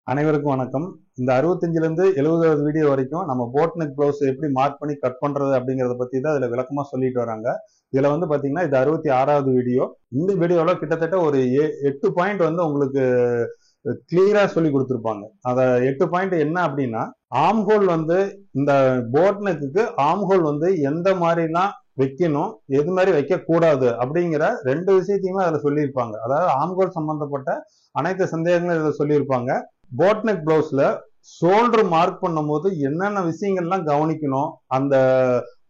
அனைவருக்கும் வணக்கம். இந்த 65ல இருந்து 70வது வீடியோ வரைக்கும் நம்ம போட் நெக் ப்ளவுஸ் எப்படி மார்க் பண்ணி கட் பண்றது அப்படிங்கறத பத்தி தான் இதுல விளக்கமா சொல்லிட்டு வராங்க. இதுல வந்து பாத்தீங்கன்னா இது 66வது வீடியோ. இந்த வீடியோல கிட்டத்தட்ட ஒரு 8 பாயிண்ட் வந்து உங்களுக்கு கிளியரா சொல்லி கொடுத்திருப்பாங்க. அத 8 பாயிண்ட் என்ன அப்படின்னா, ஆர்ம் ஹோல் வந்து இந்த போட் நெக்குக்கு ஆர்ம் ஹோல் வந்து எந்த மாதிரிலாம் வைக்கணும், எது மாதிரி வைக்க கூடாது அப்படிங்கிற ரெண்டு விஷயத்தையுமே அதுல சொல்லியிருப்பாங்க. அதாவது ஆர்ம் ஹோல் சம்பந்தப்பட்ட அனைத்து சந்தேகங்களும் இதுல சொல்லியிருப்பாங்க. போட் நெக் பிளவுஸ்ல ஷோல்டர் மார்க் பண்ணும் போது என்னென்ன விஷயங்கள்லாம் கவனிக்கணும், அந்த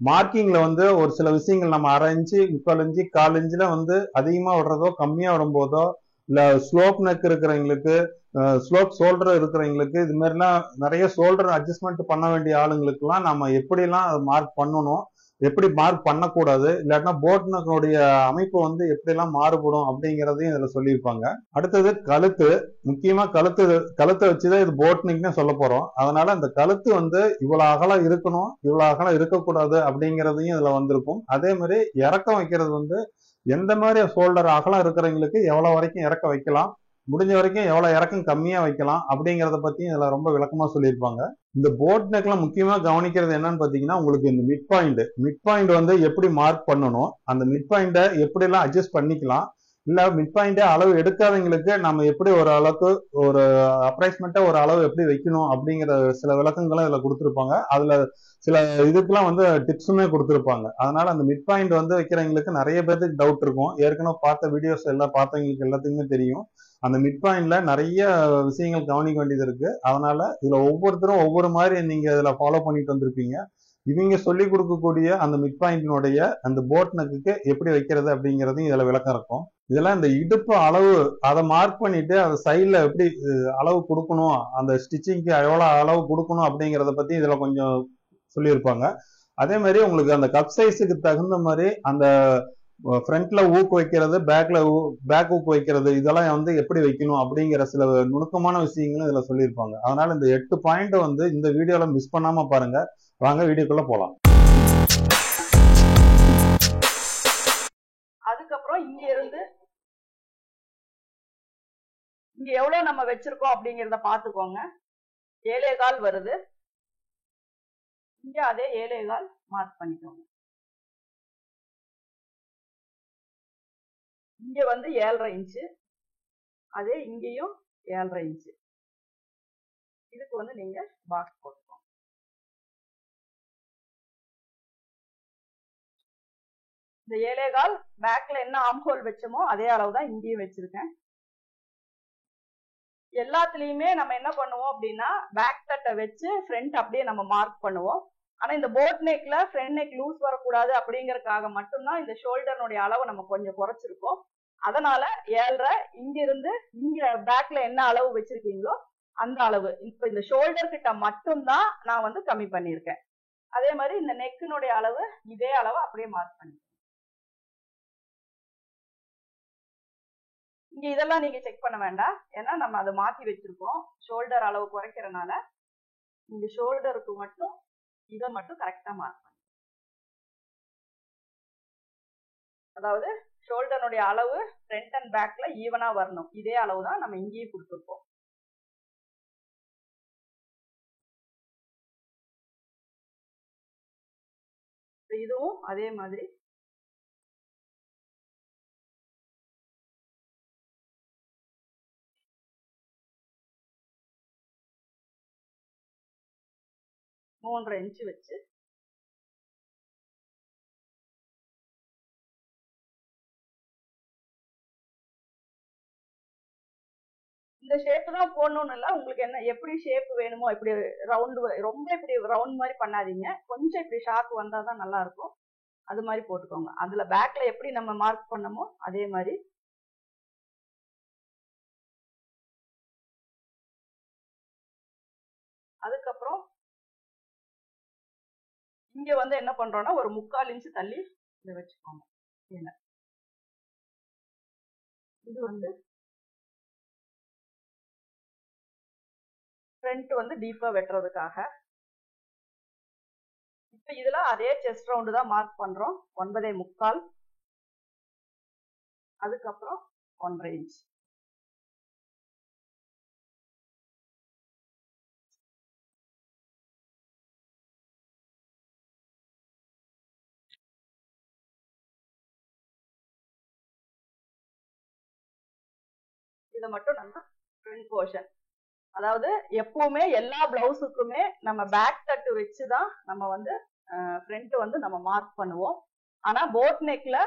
மார்க்கிங்ல வந்து ஒரு சில விஷயங்கள் நம்ம 1/2 இன்ச்சு 3/4 இன்ச்சு 1/4 இன்ச்சுல வந்து அதிகமா விடுறதோ கம்மியா விடும் போதோ, இல்ல ஸ்லோப் நெக் இருக்கிறவங்களுக்கு ஸ்லோப் ஷோல்டர் இருக்கிறவங்களுக்கு இது மாதிரிலாம் நிறைய ஷோல்டர் அட்ஜஸ்ட்மெண்ட் பண்ண வேண்டிய ஆளுங்களுக்கு எல்லாம் நம்ம எப்படிலாம் மார்க் பண்ணணும், எப்படி மார்க் பண்ணக்கூடாது, இல்லாட்டினா போட் நெக்கோடைய அமைப்பு வந்து எப்படிலாம் மாறுபடும் அப்படிங்கிறதையும் இதுல சொல்லியிருப்பாங்க. அடுத்தது கழுத்து. முக்கியமா கழுத்தை வச்சுதான் இது போட் நெக்னே சொல்ல போறோம். அதனால அந்த கழுத்து வந்து இவ்வளவு அகலம் இருக்கணும், இவ்வளவு அகலம் இருக்கக்கூடாது அப்படிங்கிறதையும் இதுல வந்திருக்கும். அதே மாதிரி இறக்கம் வைக்கிறது வந்து எந்த மாதிரி ஷோல்டர் அகலம் இருக்கிறவங்களுக்கு எவ்வளவு வரைக்கும் இறக்க வைக்கலாம், முடிஞ்ச வரைக்கும் எவ்வளவு இறக்கம் கம்மியா வைக்கலாம் அப்படிங்கறத பத்தியும் இதுல ரொம்ப விளக்கமா சொல்லியிருப்பாங்க. இந்த போட் நெக்ல முக்கியமா கவனிக்கிறது என்னன்னு பாத்தீங்கன்னா, உங்களுக்கு இந்த மிட் பாயிண்ட் வந்து எப்படி மார்க் பண்ணணும், அந்த மிட் பாயிண்ட எப்படி எல்லாம் அட்ஜஸ்ட் பண்ணிக்கலாம், இல்ல மிட் பாயிண்ட் அளவு எடுக்காதவங்களுக்கு நம்ம எப்படி ஒரு அளவுக்கு ஒரு அப்ராக்சிமேட்டா ஒரு அளவு எப்படி வைக்கணும் அப்படிங்கிற சில விளக்கங்களும் இதுல கொடுத்திருப்பாங்க. அதுல சில இதுக்கெல்லாம் வந்து டிப்ஸுமே கொடுத்திருப்பாங்க. அதனால அந்த மிட் பாயிண்ட் வந்து வைக்கிறவங்களுக்கு நிறைய பேருக்கு டவுட் இருக்கும். ஏற்கனவே பார்த்த வீடியோஸ் எல்லாம் பார்த்தவங்களுக்கு எல்லாத்துக்குமே தெரியும். அந்த மிட் பாயிண்ட்ல நிறைய விஷயங்கள் கவனிக்க வேண்டியது இருக்கு. அதனால இதுல ஒவ்வொருத்தரும் ஒவ்வொரு மாதிரி நீங்க இதுல ஃபாலோ பண்ணிட்டு வந்திருப்பீங்க. இவங்க சொல்லி கொடுக்கக்கூடிய அந்த மிட் பாயிண்டினுடைய அந்த போட் நெக்குக்கு எப்படி வைக்கிறது அப்படிங்கறதையும் இதுல விளக்கம் இருக்கும். இதெல்லாம் இந்த இடுப்பு அளவு அதை மார்க் பண்ணிட்டு அதை சைட்ல எப்படி அளவு கொடுக்கணும், அந்த ஸ்டிச்சிங்க்கு எவ்வளவு அளவு கொடுக்கணும் அப்படிங்கறத பத்தி இதுல கொஞ்சம் சொல்லியிருப்பாங்க. அதே மாதிரி உங்களுக்கு அந்த கப் சைஸுக்கு தகுந்த மாதிரி அந்த ஃப்ரண்ட்ல ஊக்கு வைக்கிறது, பேக் ஊக்கு வைக்கிறது, இதெல்லாம் வந்து எப்படி வைக்கணும் அப்படிங்கிற சில நுணுக்கமான விஷயங்களும் இதுல சொல்லியிருப்பாங்க. அதனால இந்த 8 பாயிண்ட் வந்து இந்த வீடியோல மிஸ் பண்ணாம பாருங்க. வாங்க வீடியோக்குள்ள போலாம். அதுக்கப்புறம் இங்க இருந்து இங்க எவ்வளவு நம்ம வச்சிருக்கோம் அப்படிங்கறத பாத்துக்கோங்க. 7.25 வருது. இங்க அதே 7.25 மார்க் பண்ணிக்கோங்க. இங்க வந்து 7.5 இன்ச்சு, அதே இங்கேயும் 7.5 இன்ச்சு. இதுக்கு வந்து நீங்க பாக்ஸ் போட்டுக்கோங்க. இந்த 7.25 பேக்ல என்ன ஆர்ம் ஹோல் வச்சோமோ அதே அளவுதான் இங்கேயும் வச்சிருக்கேன். எல்லாத்துலயுமே நம்ம என்ன பண்ணுவோம் அப்படின்னா, பேக் தட்டை வச்சு ஃப்ரண்ட் அப்படியே நம்ம மார்க் பண்ணுவோம். ஆனா இந்த போட் நெக்ல ஃப்ரண்ட் நெக் லூஸ் வரக்கூடாது அப்படிங்கறதுக்காக மட்டும்தான் இந்த ஷோல்டர்னுடைய அளவு நம்ம கொஞ்சம் குறைச்சிருக்கோம். அதனால 7.5 இங்க இருந்து இங்க பேக்ல என்ன அளவு வச்சிருக்கீங்களோ அந்த அளவு. இப்ப இந்த ஷோல்டர் கிட்ட மட்டும்தான் நான் வந்து கம்மி பண்ணிருக்கேன். அதே மாதிரி இந்த நெக்கினுடைய அளவு இதே அளவு அப்படியே மார்க் பண்ணி இங்க இதெல்லாம் நீங்க செக் பண்ண வேண்டாம். ஏன்னா நம்ம அதை மாத்தி வச்சிருக்கோம். ஷோல்டர் அளவு குறைக்கிறனால இந்த ஷோல்டருக்கு மட்டும் இதை மட்டும் கரெக்டா மார்க் பண்ணி, அதாவது ஷோல்டருடைய அளவு ஃப்ரண்ட் அண்ட் பேக்ல ஈவனா வரணும். இதே அளவு தான் நம்ம இங்கேயும் கொடுத்துருக்கோம். இதுவும் அதே மாதிரி மூன்றரை இன்ச்சு வச்சு இந்த ஷேப் தான் போடணும்னு இல்ல. உங்களுக்கு என்ன எப்படி ஷேப் வேணுமோ, இப்படி ரவுண்ட், ரொம்ப இப்படி ரவுண்ட் மாதிரி பண்ணாதீங்க. கொஞ்சம் இப்படி ஷார்ப் வந்தாதான் நல்லா இருக்கும். அது மாதிரி போட்டுக்கோங்க. அதுல பேக்ல எப்படி நம்ம மார்க் பண்ணமோ அதே மாதிரி. அதுக்கப்புறம் இங்க வந்து என்ன பண்றோம்னா ஒரு 3/4 இன்ச்சு தள்ளி இதை வச்சுக்கோங்க. இது வந்து ஃப்ரண்ட் வந்து டீப்பா வெட்டுறதுக்காக. இப்ப இதுல அதே செஸ்ட் ரவுண்டு தான் மார்க் பண்றோம். 9.25. அதுக்கப்புறம் 1.5 இன்ச். இதை மட்டும் நம்ம ஃப்ரண்ட் போர்ஷன். அதாவது எப்பவுமே எல்லா பிளவுஸுக்குமே நம்ம பேக் தட்டு வச்சுதான் நம்ம வந்து ஃப்ரண்ட் வந்து நம்ம மார்க் பண்ணுவோம். ஆனா போட் நெக்ல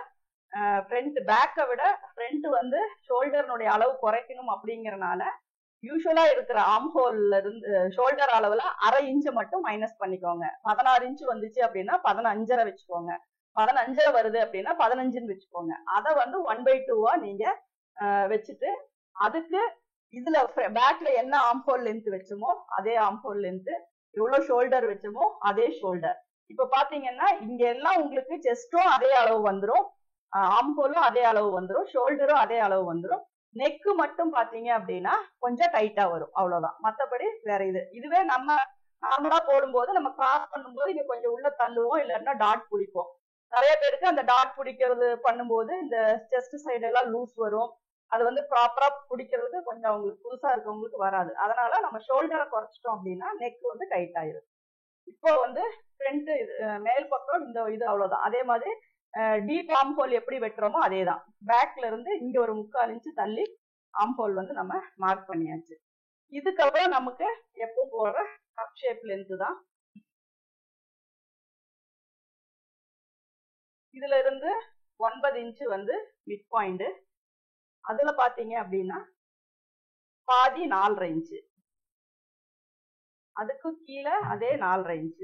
ஃப்ரண்ட் பேக்கை விட ஃப்ரண்ட் வந்து ஷோல்டர்னுடைய அளவு குறைக்கணும் அப்படிங்கறனால யூஸ்வலா இருக்கிற ஆர்ம் ஹோல்ல இருந்து ஷோல்டர் அளவுல 1/2 இன்ச் மட்டும் மைனஸ் பண்ணிக்கோங்க. 16 இன்ச் வந்துச்சு அப்படின்னா 15.5 வச்சுக்கோங்க. 15 வருது அப்படின்னா 15 வச்சுக்கோங்க. அதை வந்து 1/2 நீங்க வச்சுட்டு அதுக்கு இதுல பேக்ல என்ன ஆர்ம் ஹோல் லென்த் வச்சோமோ அதே ஆர்ம் ஹோல் லென்த், எவ்வளவு ஷோல்டர் வச்சோமோ அதே ஷோல்டர். இப்ப பாத்தீங்கன்னா இங்க எல்லாம் உங்களுக்கு செஸ்டும் அதே அளவு வந்துடும், ஆர்ம் ஹோலும் அதே அளவு வந்துடும், ஷோல்டரும் அதே அளவு வந்துடும். நெக்கு மட்டும் பாத்தீங்க அப்படின்னா கொஞ்சம் டைட்டா வரும், அவ்வளவுதான். மத்தபடி வேற இதுவே நம்ம நார்மலா போடும்போது நம்ம கிராஸ் பண்ணும்போது இங்க கொஞ்சம் உள்ள தள்ளுவோம், இல்லைன்னா டாட் பிடிப்போம். நிறைய பேருக்கு அந்த டாட் பிடிக்கிறது பண்ணும்போது இந்த செஸ்ட் சைடு எல்லாம் லூஸ் வரும். அது வந்து ப்ராப்பரா பிடிக்கிறது கொஞ்சம் அவங்களுக்கு புதுசா இருக்கவங்களுக்கு வராது. அதனால நம்ம ஷோல்டரை குறைச்சிட்டோம் அப்படின்னா நெக் வந்து டைட் ஆயிரும். இப்போ வந்து ஃப்ரண்ட் மேல் பக்கம் இந்த இது அவ்வளவுதான். அதே மாதிரி டீப் ஆர்ம் ஹோல் எப்படி வெட்டுறோமோ அதேதான். பேக்ல இருந்து இங்க ஒரு 3/4 இன்ச் தள்ளி ஆர்ம் ஹோல் வந்து நம்ம மார்க் பண்ணியாச்சு. இதுக்கப்புறம் நமக்கு எப்பவும் போற கப் ஷேப் லென்த் தான். இதுல இருந்து 9 இன்ச் வந்து மிட் பாயிண்ட். அதுல பாத்தீங்க அப்படின்னா பாதி 4.5 இன்ச், அதுக்கு கீழே அதே 4.5 இன்ச்.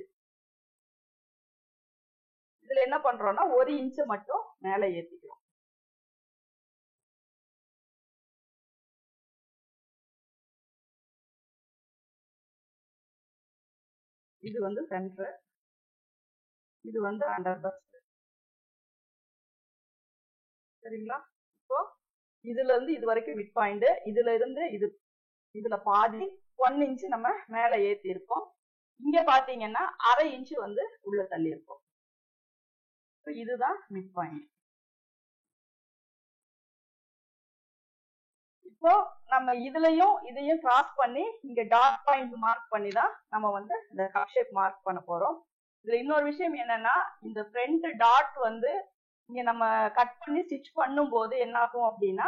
இதுல என்ன பண்றோம்னா 1 இன்ச் மட்டும் மேல ஏத்திக்கிறோம். இது வந்து சென்டர், இது வந்து அண்டர் பஸ்ட். சரிங்களா? இப்போ இதுல இருந்து இது வரைக்கும் மிட் பாயிண்ட், இதுல இருந்து இதுல பாதி 1 இன்ச் நம்ம மேல ஏத்தி இருக்கோம். இங்க பாத்தீங்கன்னா 1/2 இன்ச் வந்து உள்ள தள்ளி இருக்கும். இதுதான் மிட் பாயிண்ட். இப்போ நம்ம இதுலயும் இதையும் கிராஸ் பண்ணி இங்க டாட் பாயிண்ட் மார்க் பண்ணி தான் நம்ம வந்து இந்த கப் ஷேப் மார்க் பண்ண போறோம். இதுல இன்னொரு விஷயம் என்னன்னா, இந்த ஃப்ரண்ட் டாட் வந்து இங்க நம்ம கட் பண்ணி ஸ்டிச் பண்ணும் போது என்ன ஆகும் அப்படின்னா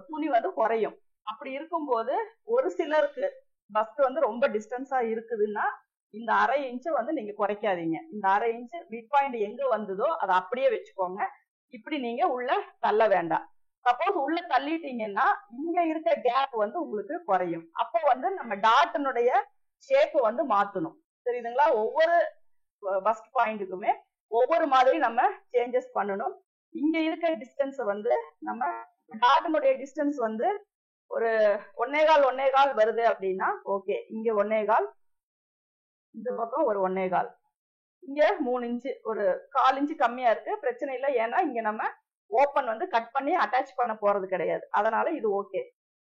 துணி வந்து குறையும். அப்படி இருக்கும்போது ஒரு சிலருக்கு பஸ்ட் வந்து ரொம்ப டிஸ்டன்ஸா இருக்குதுன்னா இந்த 1/2 இன்ச் வந்து நீங்க குறைக்காதீங்க. இந்த 1/2 இன்ச் மிட் பாயிண்ட் எங்க வந்ததோ அதை அப்படியே வச்சுக்கோங்க. இப்படி நீங்க உள்ள தள்ள வேண்டாம். சப்போஸ் உள்ள தள்ளிட்டீங்கன்னா இங்க இருக்க கேப் வந்து உங்களுக்கு குறையும். அப்போ வந்து நம்ம டாட்டினுடைய ஷேப் வந்து மாத்தணும். தெரியுதுங்களா? ஒவ்வொரு பஸ்ட் பாயிண்ட்டுக்குமே ஒவ்வொரு மாதிரி நம்ம சேஞ்சஸ் பண்ணணும். இங்க இருக்க டிஸ்டன்ஸ் வந்து நம்ம டாட்டினுடைய டிஸ்டன்ஸ் வந்து ஒரு 1.25 வருது அப்படின்னா ஓகே, இங்க 1.25, இந்த பக்கம் ஒரு 1.25, இங்க 3 இன்ச்சு, ஒரு 1/4 இன்ச்சு கம்மியா இருக்கு, பிரச்சனை இல்லை. ஏன்னா இங்க நம்ம ஓப்பன் வந்து கட் பண்ணி அட்டாச் பண்ண போறது கிடையாது, அதனால இது ஓகே.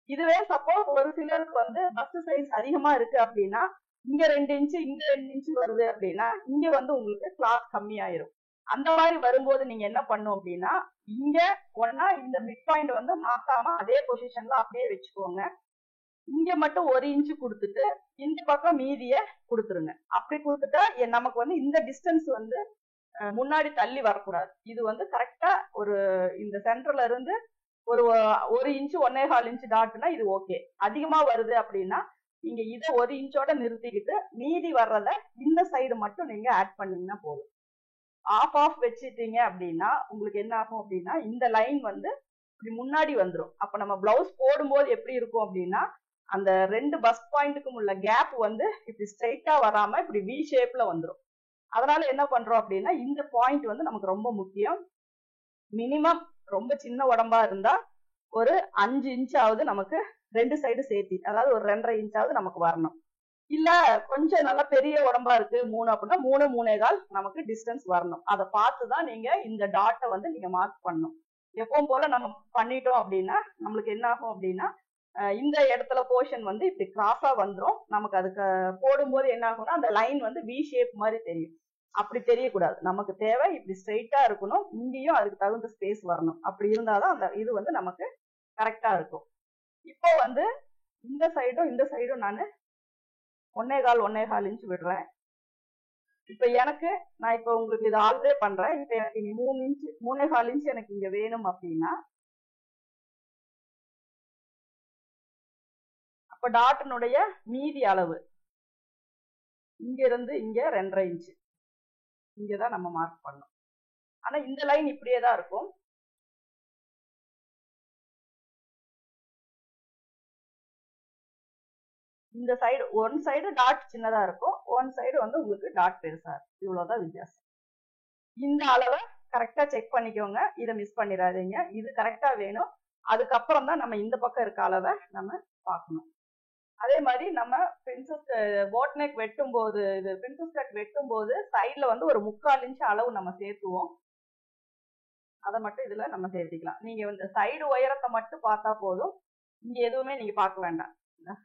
இதுவே சப்போஸ் ஒரு சிலருக்கு வந்து பஸ் சைஸ் அதிகமா இருக்கு அப்படின்னா இங்க 2 இன்ச்சு இங்க 2 இன்ச்சு வருது அப்படின்னா இங்க வந்து உங்களுக்கு கிளாத் கம்மியாயிரும். அந்த மாதிரி வரும்போது நீங்க என்ன பண்ணும் அப்படின்னா இங்க ஒன்னா இந்த மிட் பாயிண்ட் வந்து மாத்தாம அதே பொசிஷன்ல அப்படியே வச்சுக்கோங்க. இங்க மட்டும் 1 இன்ச்சு கொடுத்துட்டு இந்த பக்கம் மீதிய கொடுத்துருங்க. அப்படி கொடுத்துட்டா நமக்கு வந்து இந்த டிஸ்டன்ஸ் வந்து முன்னாடி தள்ளி வரக்கூடாது. இது வந்து கரெக்டா ஒரு இந்த சென்டர்ல இருந்து ஒரு 1 இன்ச்சு 1.25 இன்ச்சு டாட்னா இது ஓகே. அதிகமா வருது அப்படின்னா நீங்க இதை 1 இன்ச்சோட நிறுத்திக்கிட்டு மீதி வர்றத இந்த சைடு மட்டும் நீங்க ஆட் பண்ணீங்கன்னா போதும். ஆஃப் வச்சுட்டீங்க அப்படின்னா உங்களுக்கு என்ன ஆகும் அப்படின்னா இந்த லைன் வந்து இப்படி முன்னாடி வந்துடும். அப்ப நம்ம பிளவுஸ் போடும்போது எப்படி இருக்கும் அப்படின்னா அந்த 2 பஸ்ட் பாயிண்ட்டுக்கும் உள்ள கேப் வந்து இப்படி ஸ்ட்ரைட்டா வராம இப்படி வி ஷேப்ல வந்துடும். அதனால என்ன பண்றோம் அப்படின்னா இந்த பாயிண்ட் வந்து நமக்கு ரொம்ப முக்கியம். மினிமம் ரொம்ப சின்ன உடம்பா இருந்தா ஒரு 5 இன்ச்சாவது நமக்கு 2 சைடு சேர்த்தி, அதாவது ஒரு 2.5 இன்ச்சாவது நமக்கு வரணும். இல்ல கொஞ்சம் நல்லா பெரிய உடம்பா இருக்கு 3 அப்படின்னா 3, 3.25 நமக்கு டிஸ்டன்ஸ் வரணும். அதை பார்த்துதான் நீங்க இந்த டாட்டை வந்து நீங்க மார்க் பண்ணணும். எப்பவும் போல நம்ம பண்ணிட்டோம் அப்படின்னா நம்மளுக்கு என்ன ஆகும் அப்படின்னா இந்த இடத்துல போர்ஷன் வந்து இப்படி கிராஸா வந்துடும். நமக்கு அதுக்கு போடும்போது என்ன ஆகும்னா அந்த லைன் வந்து வி ஷேப் மாதிரி தெரியும். அப்படி தெரியக்கூடாது. நமக்கு தேவை இப்படி ஸ்ட்ரைட்டா இருக்கணும், இங்கேயும் அதுக்கு தகுந்த ஸ்பேஸ் வரணும். அப்படி இருந்தாதான் அந்த இது வந்து நமக்கு கரெக்டா இருக்கும். இப்போ வந்து இந்த சைடும் நான் 1.25 இன்ச் விடுறேன். இப்ப எனக்கு நான் இப்ப உங்களுக்கு இது ஆல்ரெடி பண்றேன். இப்ப எனக்கு 3 இன்ச் 3.25 இன்ச் எனக்கு இங்க வேணும் அப்படின்னா அப்ப டாட்டினுடைய மீதி அளவு இங்க இருந்து இங்க 2.5 இன்ச்சு இங்கதான் நம்ம மார்க் பண்ணோம். ஆனா இந்த லைன் இப்படியே தான் இருக்கும். இந்த சைடு ஒன் சைடு டாட் சின்னதா இருக்கும், ஒன் சைடு வந்து உங்களுக்கு டாட் பெருசா இருக்கும். இவ்வளவுதான் வித்தியாசம். இந்த அளவை கரெக்டா செக் பண்ணிக்கோங்க, இதை மிஸ் பண்ணிடாதீங்க. இது கரெக்டா வேணும். அதுக்கப்புறம் தான் நம்ம இந்த பக்கம் இருக்க அளவை நம்ம பார்க்கணும். அதே மாதிரி நம்ம பிரின்சஸ் போட் நெக் வெட்டும் போது, இது பிரின்சஸ் கட் வெட்டும் போது சைட்ல வந்து ஒரு 3/4 இன்ச் அளவு நம்ம சேர்த்துவோம். அதை மட்டும் இதுல நம்ம சேர்த்திக்கலாம். நீங்க வந்து சைடு உயரத்தை மட்டும் பார்த்தா போதும், இங்க எதுவுமே நீங்க பார்க்க வேண்டாம்.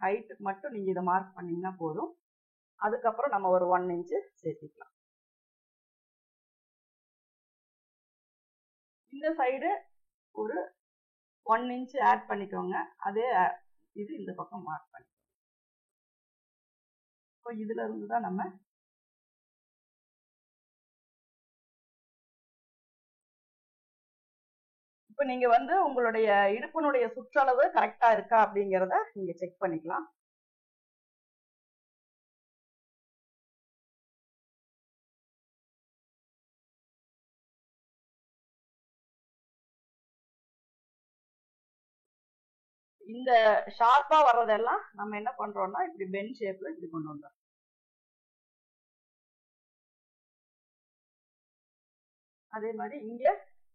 ஹைட்டுக்கு மட்டும் நீங்க இதை மார்க் பண்ணீங்கன்னா போதும். அதுக்கப்புறம் நம்ம ஒரு 1 இன்ச்சு சேர்த்திக்கலாம். இந்த சைடு ஒரு 1 இன்ச்சு ஆட் பண்ணிக்கோங்க. அதே இது இந்த பக்கம் மார்க் பண்ணி இதுல இருந்து தான் நம்ம இப்ப நீங்க வந்து உங்களுடைய இடுப்பினுடைய சுற்றளவு கரெக்டா இருக்கா அப்படிங்கறத நீங்க செக் பண்ணிக்கலாம். இந்த ஷார்ப்பா வர்றதெல்லாம் நம்ம என்ன பண்றோம்னா இப்படி பென் ஷேப்ல இப்படி கொண்டு வந்தோம். அதே மாதிரி இங்க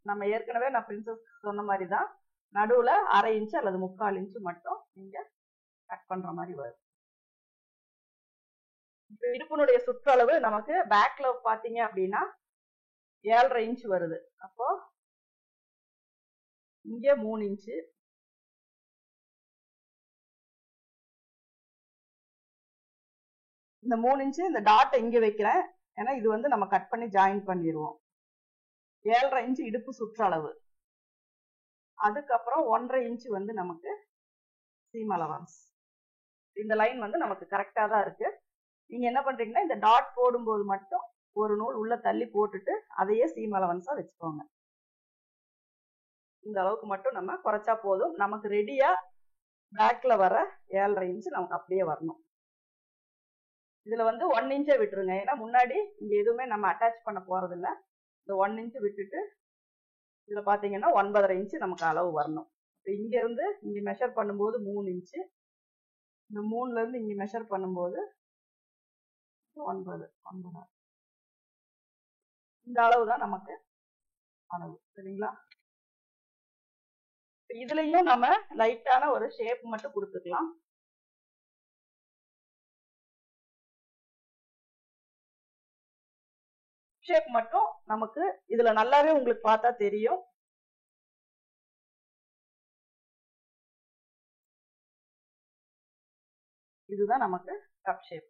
நம்ம ஏற்கனவே நான் பிரின்சஸ் சொன்ன மாதிரி தான் நடுவுல 1/2 இன்ச்சு அல்லது 3/4 இன்ச்சு மட்டும் நீங்க கட் பண்ற மாதிரி வரும். இப்ப இடுப்பினுடைய சுற்றளவு நமக்கு பேக்ல பாத்தீங்க அப்படின்னா 7.5 இன்ச்சு வருது. அப்போ இங்க 3 இன்ச்சு, இந்த 3 இன்ச்சு இந்த டாட்டை இங்க வைக்கிறேன். ஏன்னா இது வந்து நம்ம கட் பண்ணி ஜாயின் பண்ணிடுவோம். 7.5 இன்ச்சு இடுப்பு சுற்றளவு. அதுக்கப்புறம் 1.5 இன்ச்சு வந்து நமக்கு சீம் அலவன்ஸ். இந்த லைன் வந்து நமக்கு கரெக்டா தான் இருக்கு. நீங்க என்ன பண்றீங்கன்னா இந்த டாட் போடும்போது மட்டும் ஒரு நூல் உள்ள தள்ளி போட்டுட்டு அதையே சீம் அலவன்ஸா வச்சுக்கோங்க. இந்த அளவுக்கு மட்டும் நம்ம குறைச்சா போதும். நமக்கு ரெடியா பேக்ல வர 7.5 இன்ச்சு நமக்கு அப்படியே வரணும். இதுல வந்து 1 இன்ச்சை விட்டுருங்க. ஏன்னா முன்னாடி இங்க எதுவுமே நம்ம அட்டாச் பண்ண போறது இல்லை. இந்த 1 இன்ச்சு விட்டுட்டு இதுல பாத்தீங்கன்னா 9.5 இன்ச்சு நமக்கு அளவு வரணும். இங்க இருந்து இங்க மெஷர் பண்ணும்போது 3 இன்ச்சு, இந்த 3ல இருந்து இங்க மெஷர் பண்ணும்போது 9 இந்த அளவு தான் நமக்கு அளவு. சரிங்களா? இதுலயும் நம்ம லைட்டான ஒரு ஷேப் மட்டும் கொடுத்துக்கலாம். ஷேப் மட்டும் நமக்கு இதுல நல்லாவே உங்களுக்கு பார்த்தா தெரியும். இதுதான் நமக்கு கப் ஷேப்.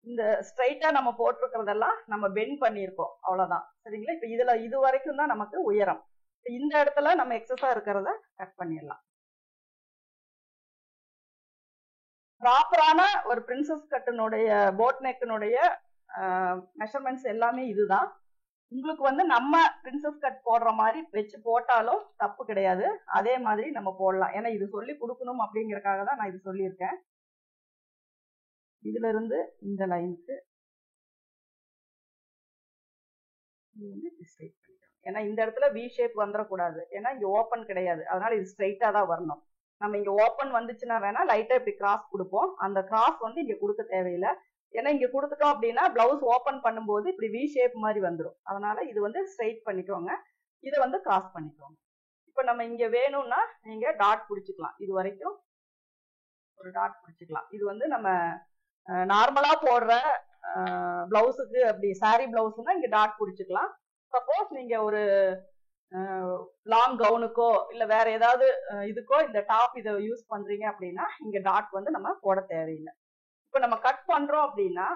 இந்த ஸ்ட்ரைட்டா நம்ம போட்டிருக்கிறதெல்லாம் நம்ம பெண்ட் பண்ணியிருக்கோம், அவ்வளவுதான். சரிங்களா? இப்ப இதுல இது வரைக்கும் தான் நமக்கு உயரம். இந்த இடத்துல நம்ம எக்ஸஸா இருக்கிறத கட் பண்ணிடலாம். ப்ராப்பரான ஒரு பிரின்சஸ் கட்டினுடைய போட் நெக்கினுடைய மெஷர்மெண்ட்ஸ் எல்லாமே இதுதான். உங்களுக்கு வந்து நம்ம பிரின்சஸ் கட் போடுற மாதிரி வச்சு போட்டாலும் தப்பு கிடையாது. அதே மாதிரி நம்ம போடலாம். ஏன்னா இது சொல்லி கொடுக்கணும் அப்படிங்கறதுக்காக தான் நான் இது சொல்லியிருக்கேன். இதுல இருந்து இந்த லைனுக்கு ஏன்னா இந்த இடத்துல வி ஷேப் வந்துடக்கூடாது. ஏன்னா இங்க ஓப்பன் கிடையாது, அதனால இது ஸ்ட்ரைட்டா தான் வரணும். நம்ம இங்க ஓப்பன் வந்துச்சுன்னா வேணா லைட்டா இப்படி கிராஸ் கொடுப்போம். அந்த கிராஸ் வந்து இங்க கொடுக்க தேவையில்லை. ஏன்னா இங்க கொடுத்துட்டோம் அப்படின்னா பிளவுஸ் ஓப்பன் பண்ணும்போது இப்படி வி ஷேப் மாதிரி வந்துடும். அதனால இது வந்து ஸ்ட்ரைட் பண்ணிக்கோங்க, இதை வந்து கிராஸ் பண்ணிக்கோங்க. இப்ப நம்ம இங்க வேணும்னா நீங்க டாட் பிடிச்சிக்கலாம். இது வரைக்கும் ஒரு டாட் பிடிச்சிக்கலாம். இது வந்து நம்ம நார்மலா போடுற பிளவுஸுக்கு, அப்படி சாரி பிளவுஸ்னா இங்க டாட் பிடிச்சிக்கலாம். சப்போஸ் நீங்க ஒரு லாங் கவுனுக்கோ இல்ல வேற ஏதாவது இதுக்கோ இந்த டாப் இதை யூஸ் பண்றீங்க அப்படின்னா இங்க டாட் வந்து நம்ம போட தேவையில்லை. இப்ப நம்ம கட் பண்றோம் அப்படின்னா